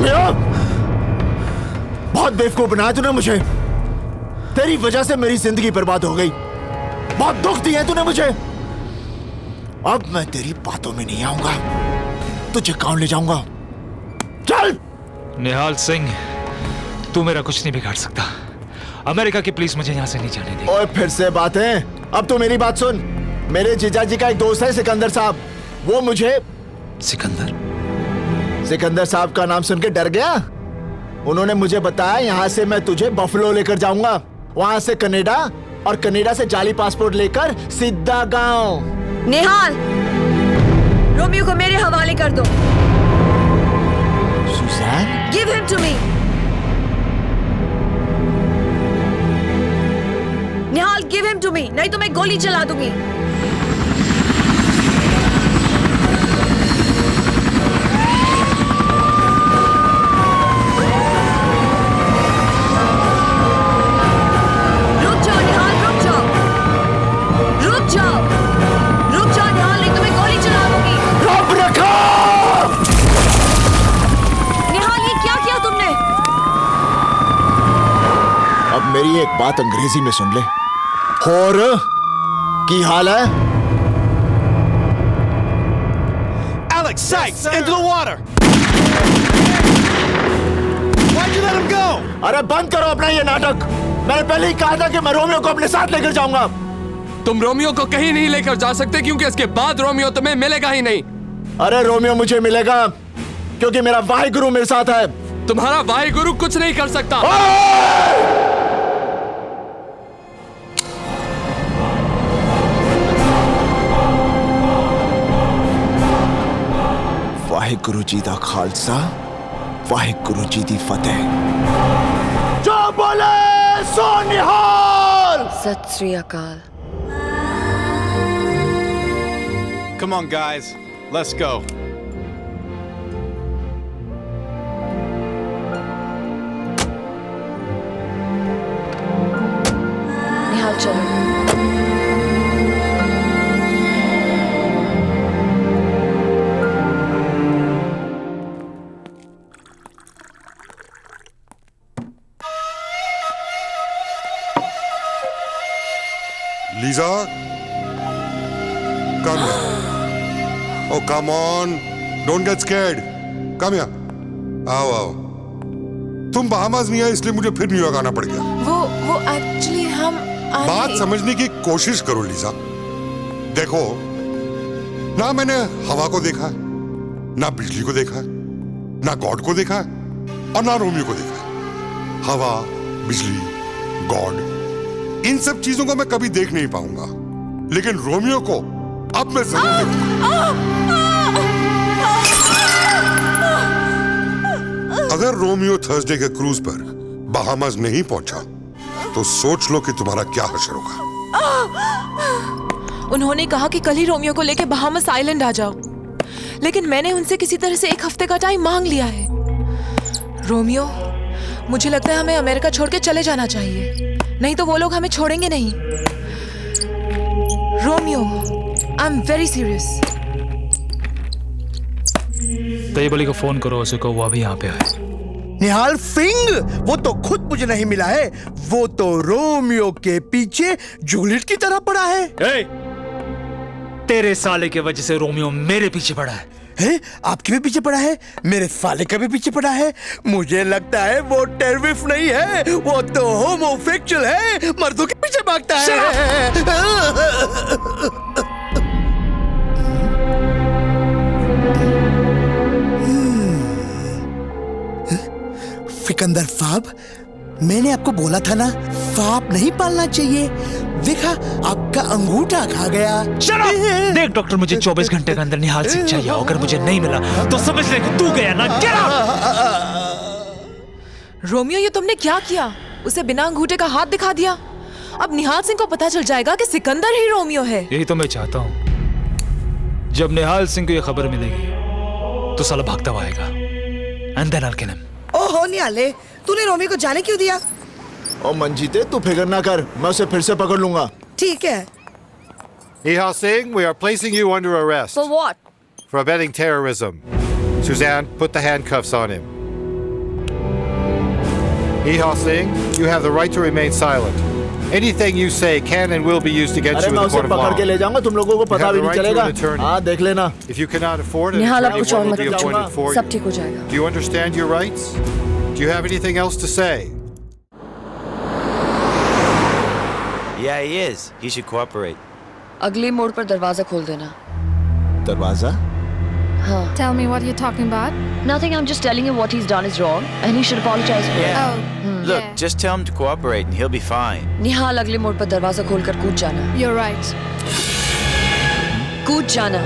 Romeo, बहुत बेवकूफ बनाया तूने मुझे। तेरी वजह से मेरी जिंदगी बर्बाद हो गई। बहुत दुख दिया तूने मुझे। अब मैं तेरी बातों में नहीं आऊंगा, तुझे गांव ले जाऊंगा। चल। निहाल सिंह, तू मेरा कुछ नहीं बिगाड़ सकता। अमेरिका की प्लीज मुझे यहाँ से नहीं जाने दे। ओए फिर से बातें। अब तू मेरी बात सुन। मेरे जीजा जी का एक दोस्त है सिकंदर साहब, वो मुझे सिकंदर साहब का नाम सुन के डर गया। उन्होंने मुझे बताया यहाँ से मैं तुझे बफलो लेकर जाऊंगा, वहां से कनाडा, और कनाडा से जाली पासपोर्ट लेकर सीधा गांव। निहाल, रोमियो को मेरे हवाले कर दो। Suzanne, give him to me. Nihal, give him to me, नहीं तो मैं गोली चला दूंगी। मेरी एक बात अंग्रेजी में सुन ले। और की हाल है? Alex, Sykes, into the water. Why'd you let him go? अरे बंद करो अपना ये नाटक। मैंने पहले ही कहा था कि मैं रोमियो को अपने साथ लेकर जाऊंगा। तुम रोमियो को कहीं नहीं लेकर जा सकते, क्योंकि इसके बाद रोमियो तुम्हें मिलेगा ही नहीं। अरे रोमियो मुझे मिलेगा, क्योंकि मेरा वाहिगुरु मेरे साथ है। तुम्हारा वाहिगुरु कुछ नहीं कर सकता। वाहिगुरु जी दा खालसा, वाहिगुरु जी दी फतेह। जो बोले सो निहाल। सत श्री अकाल। Come on, guys, let's go. निहाल चलो। Lisa, come here. Oh, come on. Don't get scared. Come here. आओ। तुम बहामास नहीं आए इसलिए मुझे फिर न्यूयॉर्क आना पड़ गया। वो एक्चुअली हम बात समझने की कोशिश करो लीजा। देखो, ना मैंने हवा को देखा, ना बिजली को देखा, ना गॉड को देखा, और ना रोमियो को देखा। हवा, बिजली, गॉड, इन सब चीजों को मैं कभी देख नहीं पाऊंगा, लेकिन रोमियो को अब मैं जरूर देखूंगा। अगर रोमियो थर्सडे के क्रूज पर बहामास नहीं पहुंचा तो सोच लो कि तुम्हारा क्या हश्र होगा। उन्होंने कहा कि कल ही रोमियो को लेकर बहामास आइलैंड आ जाओ, लेकिन मैंने उनसे किसी तरह से 1 हफ्ते का टाइम मांग लिया है। रोमियो, मुझे लगता है हमें अमेरिका छोड़ के चले जाना चाहिए, नहीं तो वो लोग हमें छोड़ेंगे नहीं। Romeo, I am very serious. Taiyabali को फोन करो, उसे कहो वो अभी यहाँ पे आए। निहाल सिंह, वो तो खुद मुझे नहीं मिला है, वो तो रोमियो के पीछे जूलियट की तरह पड़ा है। तेरे साले के वजह से रोमियो मेरे पीछे पड़ा है। आपके भी पीछे पड़ा है, मेरे साले का भी पीछे पड़ा है। मुझे लगता है वो टेररिस्ट नहीं है, वो तो होमोसेक्सुअल है, मर्दों के पीछे भागता है। सिकंदर साहब, मैंने आपको बोला था ना, सांप नहीं पालना चाहिए। देखा, आपका अंगूठा खा गया। देख डॉक्टर, मुझे 24 घंटे के अंदर निहाल सिंह चाहिए। अगर मुझे नहीं मिला तो समझ ले कि तू गया ना। रोमियो, ये तुमने क्या किया? उसे बिना अंगूठे का हाथ दिखा दिया। अब निहाल सिंह को पता चल जाएगा कि सिकंदर ही रोमियो है। यही तो मैं चाहता हूँ। जब निहाल सिंह को ये खबर मिलेगी तो साला भागता हुआ आएगा। And then I'll kill him. ओहो निहाले, तूने रोमियो को जाने क्यों दिया? ओ मंजीते, तू फिक्र ना कर, मैं उसे फिर से पकड़ लूंगा। ठीक है। Nihal Singh, we are placing you under arrest. For what? For abetting terrorism. Suzanne, put the handcuffs on him. Nihal Singh, you have the right to remain silent. Anything you say can and will be used against अरे you in मैं the उसे court of पकड़ के law. ले जाऊंगा, तुम लोगों को पता have भी the नहीं right to चलेगा। an attorney. हाँ देख लेना। If you cannot afford it, निहाल, आप attorney कुछ और will मत be पूछो। appointed for सब you. ठीक हो जाएगा। Do you understand your rights? Do you have anything else to say? Yeah, he is. He should cooperate. अगले मोड़ पर दरवाजा खोल देना। दरवाजा? हाँ। Tell me what you're talking about. Nothing. I'm just telling him what he's done is wrong, and he should apologize for it. Yeah. Look, just tell him to cooperate and he'll be fine. निहाल, अगले मोड़ पर दरवाजा खोलकर कूद जाना। You're right. कूद जाना।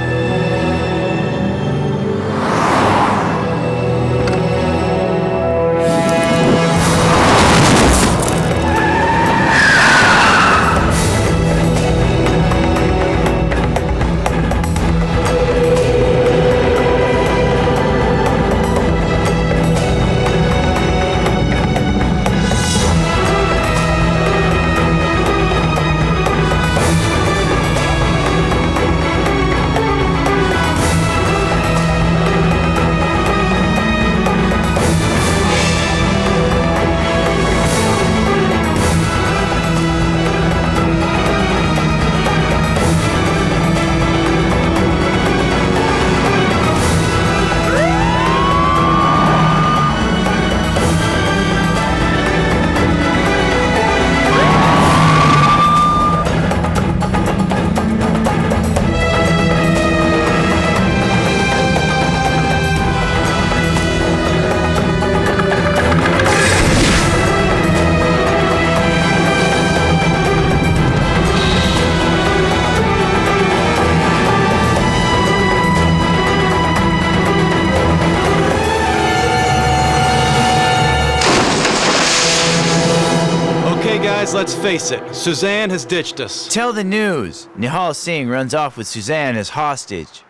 Okay, guys, let's face it. Suzanne has ditched us. Tell the news. Nihal Singh runs off with Suzanne as hostage.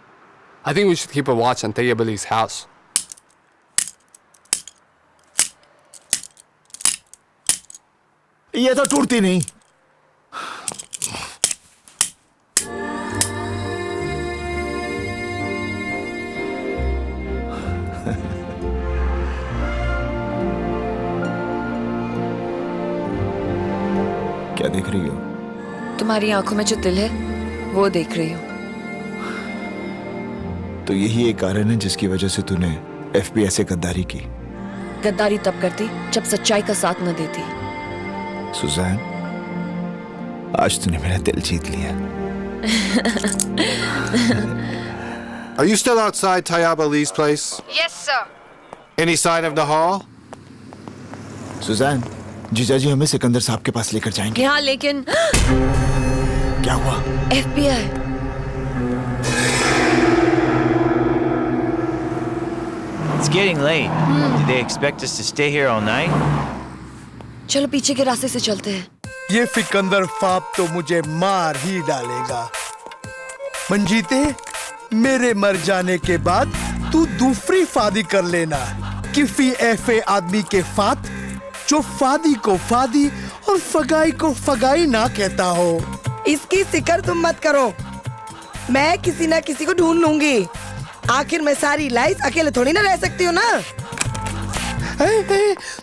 I think we should keep a watch on Tayeb Ali's house. ये तो टूटती नहीं। क्या देख रही हो? तुम्हारी आंखों में जो दिल है, वो देख रही हूँ। तो यही एक कारण है जिसकी वजह से तूने FBI से गद्दारी की। गद्दारी तब करती जब सच्चाई का साथ न देती। सुजैन, आज तूने मेरा दिल जीत लिया। Are you still outside Tayyab Ali's place? Yes, sir. Any sign of Nihal? Suzanne, जीजाजी हमें सिकंदर साहब के पास लेकर जाएंगे। हाँ, लेकिन क्या हुआ? FBI। It's getting late. Do they expect us to stay here all night? चलो पीछे के रास्ते से चलते हैं। ये फिकंदर फाप तो मुझे मार ही डालेगा। मंजीते, मेरे मर जाने के बाद तू दूसरी फादी कर लेना। किफी ऐसे आदमी के फात जो फादी को फादी और फगाई को फगाई ना कहता हो। इसकी फिक्र तुम मत करो, मैं किसी ना किसी को ढूंढ लूंगी। आखिर मैं सारी लाइफ अकेले थोड़ी ना रह सकती हूँ ना।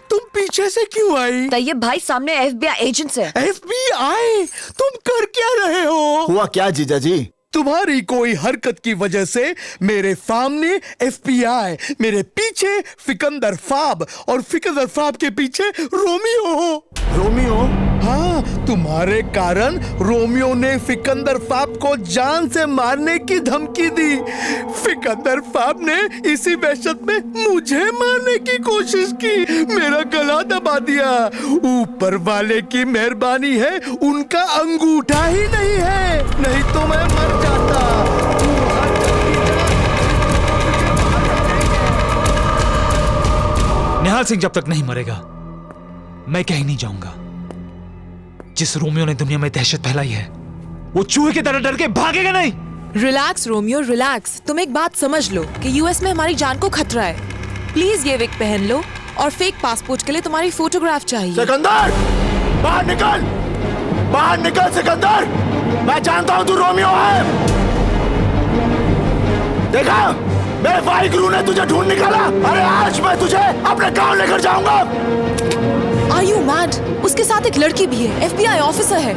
तुम पीछे से क्यों आई? तैयब भाई सामने FBI एजेंट्स है। FBI? तुम कर क्या रहे हो? हुआ क्या जीजाजी? तुम्हारी कोई हरकत की वजह से मेरे सामने FBI, मेरे पीछे फिकंदर फाब और फिकंदर फाब के पीछे रोमियो हो। रोमियो? हाँ, तुम्हारे कारण रोमियो ने फिकंदर फाब को जान से मारने की धमकी दी। फिकंदर फाब ने इसी वहशत में मुझे मारने की कोशिश की, मेरा गला दबा दिया। ऊपर वाले की मेहरबानी है, उनका अंगूठा ही नहीं है, नहीं तो मैं मर जाता। निहाल सिंह जब तक नहीं मरेगा, मैं कहीं नहीं जाऊंगा। जिस रोमियो ने दुनिया में दहशत फैलाई है, वो चूहे की तरह डर के भागेगा नहीं। Relax Romeo, relax. तुम एक बात समझ लो कि यूएस में हमारी जान को खतरा है। प्लीज ये विग पहन लो और फेक पासपोर्ट के लिए तुम्हारी फोटोग्राफ चाहिए। सिकंदर, बाहर निकल, बाहर निकल सिकंदर। मैं जानता हूँ तू रोमियो है। देखा, मेरे भाई गुरु ने तुझे ढूंढ निकाला। अरे आज मैं तुझे अपने गांव लेकर जाऊंगा। Are you mad? उसके साथ एक लड़की भी है, FBI ऑफिसर है।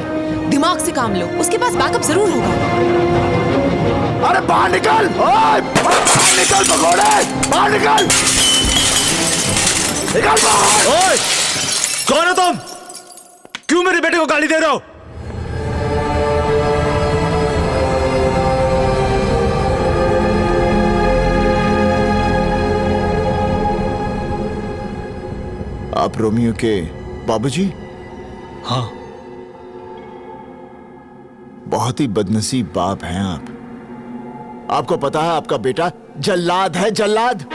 दिमाग से काम लो, उसके पास बैकअप जरूर होगा। अरे बाहर निकल! ओए! बाहर निकल भगोड़े! बाहर निकल! निकल बाहर! ओए! कौन हो तुम? क्यों मेरे बेटे को गाली दे रहे हो? आप रोमियो के बाबूजी? हाँ। बहुत ही बदनसीब बाप हैं आप। आपको पता है आपका बेटा जल्लाद है, जल्लाद।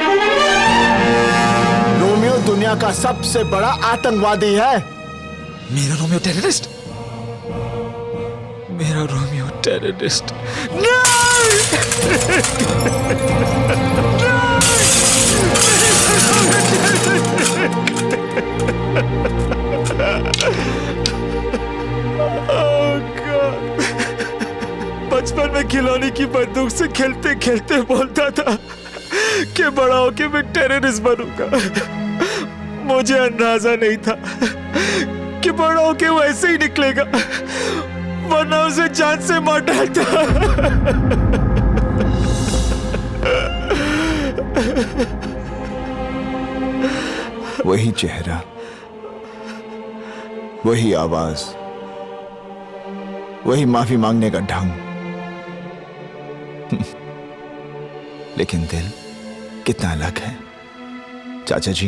रोमियो दुनिया का सबसे बड़ा आतंकवादी है। मेरा रोमियो टेररिस्ट? मेरा रोमियो टेररिस्ट? बचपन में खिलौने की बंदूक से खेलते खेलते बोलता था कि बड़ा होके मैं टेररिस्ट बनूंगा। मुझे अंदाजा नहीं था कि बड़ा होके वो ऐसे ही निकलेगा, वरना उसे जान से मार डालता। वही चेहरा, वही आवाज, वही माफी मांगने का ढंग। लेकिन दिल कितना अलग है। चाचा जी,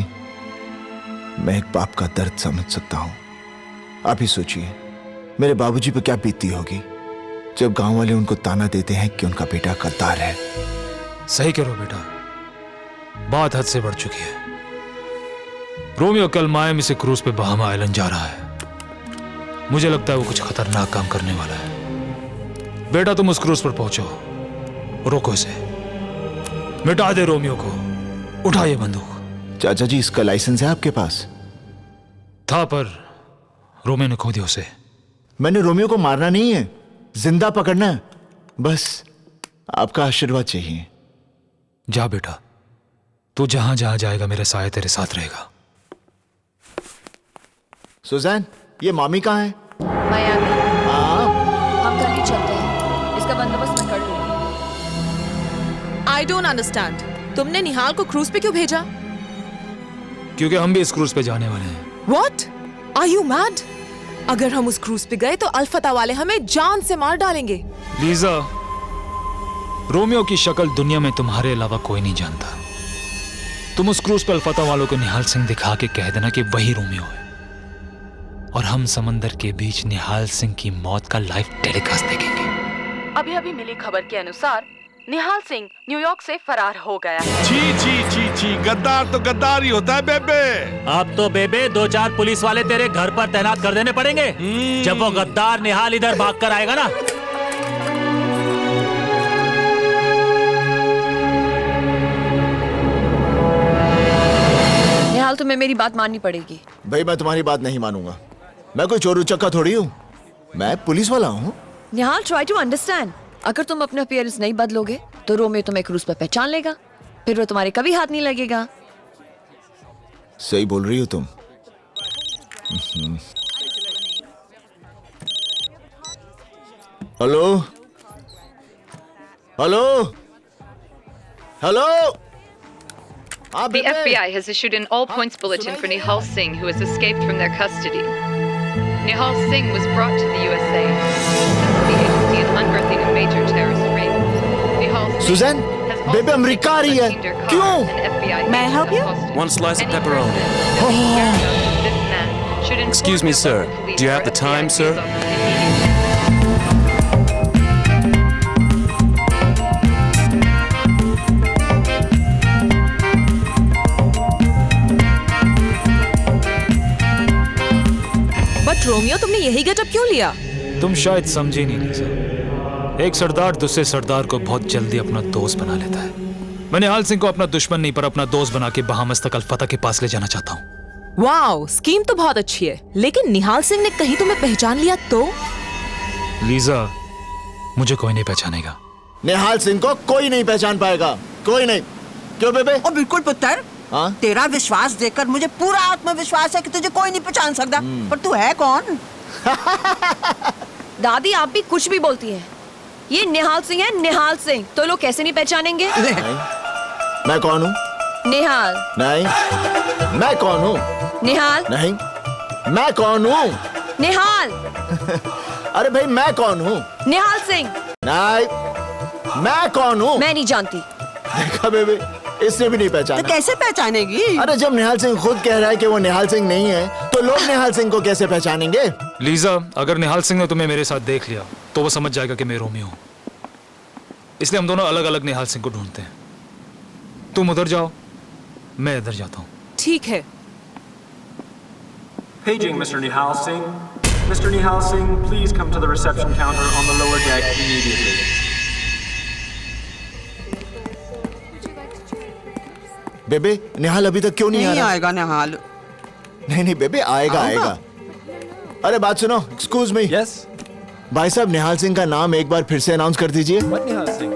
मैं एक बाप का दर्द समझ सकता हूं। आप ही सोचिए मेरे बाबूजी पर क्या बीतती होगी जब गांव वाले उनको ताना देते हैं कि उनका बेटा गद्दार है। सही करो बेटा, बात हद से बढ़ चुकी है। रोमियो कल मायामी से क्रूज पे बहामा आइलैंड जा रहा है। मुझे लगता है वो कुछ खतरनाक काम करने वाला है। बेटा तुम उस क्रूज पर पहुंचो, रोको इसे, मिटा दे रोमियो को, उठा ये बंदूक। चाचा जी, इसका लाइसेंस है आपके पास? था, पर रोमियो ने खो दिया उसे। मैंने रोमियो को मारना नहीं है, जिंदा पकड़ना है। बस आपका आशीर्वाद चाहिए। जा बेटा, तू जहां जहां जाएगा मेरे साया तेरे साथ रहेगा। सुजैन, ये मामी कहाँ है? मायामी। हाँ, हम कल ही चलते हैं, इसका बंदोबस्त मैं कर लूंगी। I don't understand. तुमने निहाल को क्रूज पे क्यों भेजा? क्योंकि हम भी इस क्रूज पे जाने वाले हैं। What? Are you mad? अगर हम उस क्रूज पे गए तो अल्फता वाले हमें जान से मार डालेंगे। लीजा, रोमियो की शक्ल दुनिया में तुम्हारे अलावा कोई नहीं जानता। तुम उस क्रूज पे अल्फता वालों को निहाल सिंह दिखा के कह देना कि वही रोमियो है, और हम समंदर के बीच निहाल सिंह की मौत का लाइव टेलीकास्ट देखेंगे। अभी अभी मिली खबर के अनुसार निहाल सिंह न्यूयॉर्क से फरार हो गया है। छी छी छी छी, गद्दार तो गद्दार ही होता है बेबे। अब तो बेबे 2-4 पुलिस वाले तेरे घर पर तैनात कर देने पड़ेंगे जब वो गद्दार निहाल इधर भाग कर आएगा ना। निहाल, तुम्हें मेरी बात माननी पड़ेगी। भाई मैं तुम्हारी बात नहीं मानूंगा। मैं कोई चोर उचक्का थोड़ी हूँ, मैं पुलिस वाला हूँ। निहाल, ट्राई टू अंडरस्टैंड। अगर तुम अपना अपीयरेंस नहीं बदलोगे तो रोमियो तुम्हें क्रूज पर पहचान लेगा, फिर वो तुम्हारे कभी हाथ नहीं लगेगा। सही बोल रही हो तुम। Hello hello hello. The FBI has issued an all-points bulletin for Nihal Singh, who has escaped from their custody. Nihal Singh was brought to the USA since the agency is unearthing a major terrorist ring. Nihal Singh Suzanne, बेबे America आ रही है। क्यों? May I help you? One slice of pepperoni. Excuse me, sir. Do you have the time, sir? Romeo, तुमने यही getup क्यों लिया? तुम शायद समझे नहीं लीजा। एक सरदार दूसरे सरदार को बहुत जल्दी अपना दोस्त बना लेता है। मैं निहाल सिंह को अपना दुश्मन नहीं पर अपना दोस्त बना के बहामस तक अल्फता के पास ले जाना चाहता हूँ। वाओ, स्कीम तो बहुत अच्छी है, लेकिन निहाल सिंह ने कहीं तुम्हें पहचान लिया तो? लीजा, मुझे कोई नहीं पहचानेगा। निहाल सिंह को कोई नहीं पहचान पाएगा, कोई नहीं। क्यों बेबे? बिल्कुल पुत्र, तेरा विश्वास देखकर मुझे पूरा आत्मविश्वास है कि तुझे कोई नहीं पहचान सकता, पर तू है कौन? दादी आप भी कुछ भी बोलती हैं। ये निहाल सिंह है, निहाल सिंह। तो लोग कैसे नहीं पहचानेंगे? मैं कौन हूँ? निहाल। नहीं। मैं कौन हूँ? निहाल। नहीं। मैं कौन हूँ? निहाल। अरे भाई मैं कौन हूँ? निहाल सिंह। नहीं। मैं कौन हूँ? मैं नहीं जानती। देखा बेबी, इसने भी नहीं पहचाना। तो कैसे पहचानेगी? अरे जब निहाल सिंह खुद कह रहा है कि वो निहाल सिंह नहीं है, तो लोग निहाल सिंह को कैसे पहचानेंगे? लीजा, अगर निहाल सिंह ने तुम्हें मेरे साथ देख लिया तो वो समझ जाएगा कि मैं रोमियो हूँ। इसलिए हम दोनों अलग अलग निहाल सिंह को ढूंढते हैं। तुम उधर जाओ, मैं इधर जाता हूँ। ठीक है। Paging Mr. Nihal Singh. Mr. Nihal Singh, please come to the reception counter on the lower deck immediately. बेबे, निहाल अभी तक क्यों नहीं आ रहा? आएगा निहाल। नहीं बेबे, आएगा आएगा। अरे बात सुनो, एक्सक्यूज मी। यस भाई साहब, निहाल सिंह का नाम एक बार फिर से अनाउंस कर दीजिए। निहाल सिंह?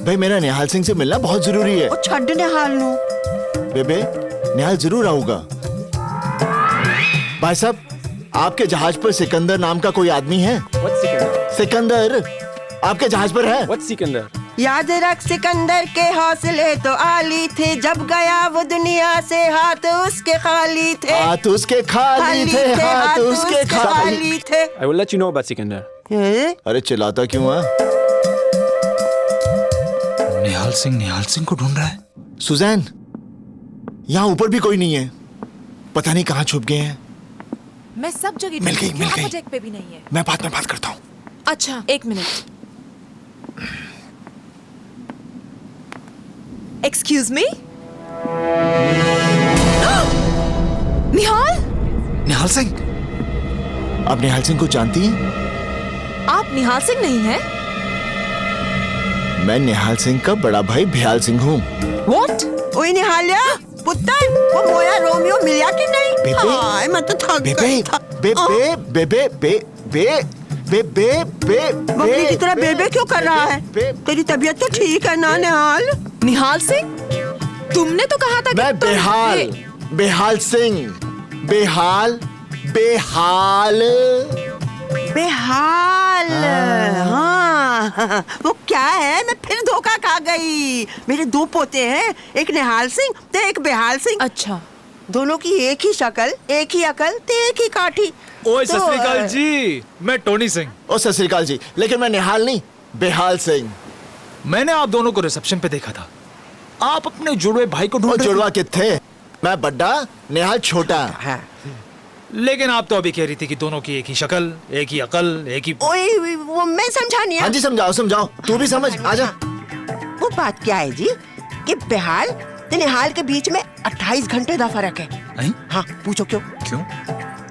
भाई मेरा निहाल सिंह से मिलना बहुत जरूरी है। छड्ड निहाल नु। बेबे, निहाल जरूर आऊंगा। भाई साहब, आपके जहाज पर सिकंदर नाम का कोई आदमी है? सिकंदर आपके जहाज पर है? सिकंदर? याद रख सिकंदर के हौसले तो आली थे, जब गया वो दुनिया से हाथ उसके खाली थे। हाथ उसके खाली थे, हाथ उसके खाली थे। I will let you know about Sikandar. अरे चिल्लाता क्यों है? निहाल सिंह को ढूंढ रहा है। सुजैन, यहाँ ऊपर भी कोई नहीं है। पता नहीं कहाँ छुप गए हैं। मैं सब जगह मिल गई। डेक पे भी नहीं है। मैं बाद में बात करता हूँ। अच्छा, एक मिनट। Excuse me. निहाल सिंह? आप निहाल सिंह को जानती हैं? आप निहाल सिंह नहीं हैं? मैं निहाल सिंह का बड़ा भाई भयाल सिंह हूँ। What? ओए निहालिया, पुत्र, वो मोया रोमियो मिला कि नहीं? बेबे, हाय, मैं तो थक गई था। बकरी की तरह बेबे क्यों कर रहा है? तेरी तबीयत तो ठीक है ना निहाल? निहाल सिंह? तुमने तो कहा था कि मैं बेहाल सिंह। बेहाल। हाँ, वो क्या है? मैं फिर धोखा खा गई। मेरे दो पोते हैं, एक निहाल सिंह तो एक बेहाल सिंह। अच्छा, दोनों की एक ही शक्ल, एक ही अकल, तो एक ही काठी। ओए सत श्री अकाल जी, मैं टोनी सिंह। ओ सत श्री अकाल जी, लेकिन मैं निहाल नहीं, बेहाल सिंह। मैंने आप दोनों को रिसेप्शन पे देखा था। आप अपने जुड़वे भाई को ढूंढ रहे थे। जुड़वा कितने? मैं बड्डा, निहाल छोटा। हाँ। लेकिन आप तो अभी कह रही थी कि दोनों की एक ही शक्ल, एक ही अकल, एक ही। ओए, वो मैं समझा नहीं। हाँ जी, समझाओ। तू भी समझ, आजा। वो बात क्या है जी कि बेहाल तो निहाल के बीच में 28 घंटे का फर्क है। हाँ, पूछो क्यों?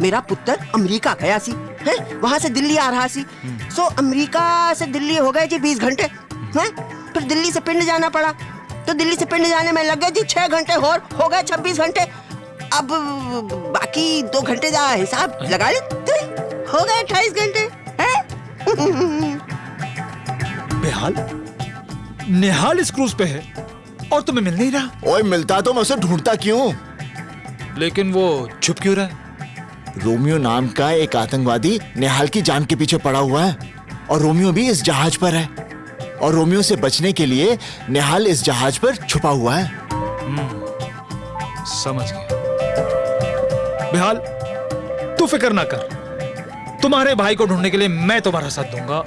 मेरा पुत्र अमेरिका गया सी, है? वहाँ से दिल्ली आ रहा सी। सो अमेरिका से दिल्ली हो गए जी 20 घंटे, हैं? फिर दिल्ली से पिंड जाना पड़ा, तो दिल्ली से पिंड जाने में लग गए जी 6 घंटे और हो गए 26 घंटे। अब बाकी 2 घंटे का हिसाब लगा ले, हो गए 28 घंटे, हैं? निहाल इस क्रूज पे है और तुम्हें मिल नहीं रहा। ओए, मिलता तो मैं उसे ढूंढता क्यों? लेकिन वो छुप क्यों रहा है? रोमियो नाम का एक आतंकवादी निहाल की जान के पीछे पड़ा हुआ है, और रोमियो भी इस जहाज पर है, और रोमियो से बचने के लिए निहाल इस जहाज पर छुपा हुआ है। समझ गया। बेहाल, तू फिक्र ना कर। तुम्हारे भाई को ढूंढने के लिए मैं तुम्हारा साथ दूंगा,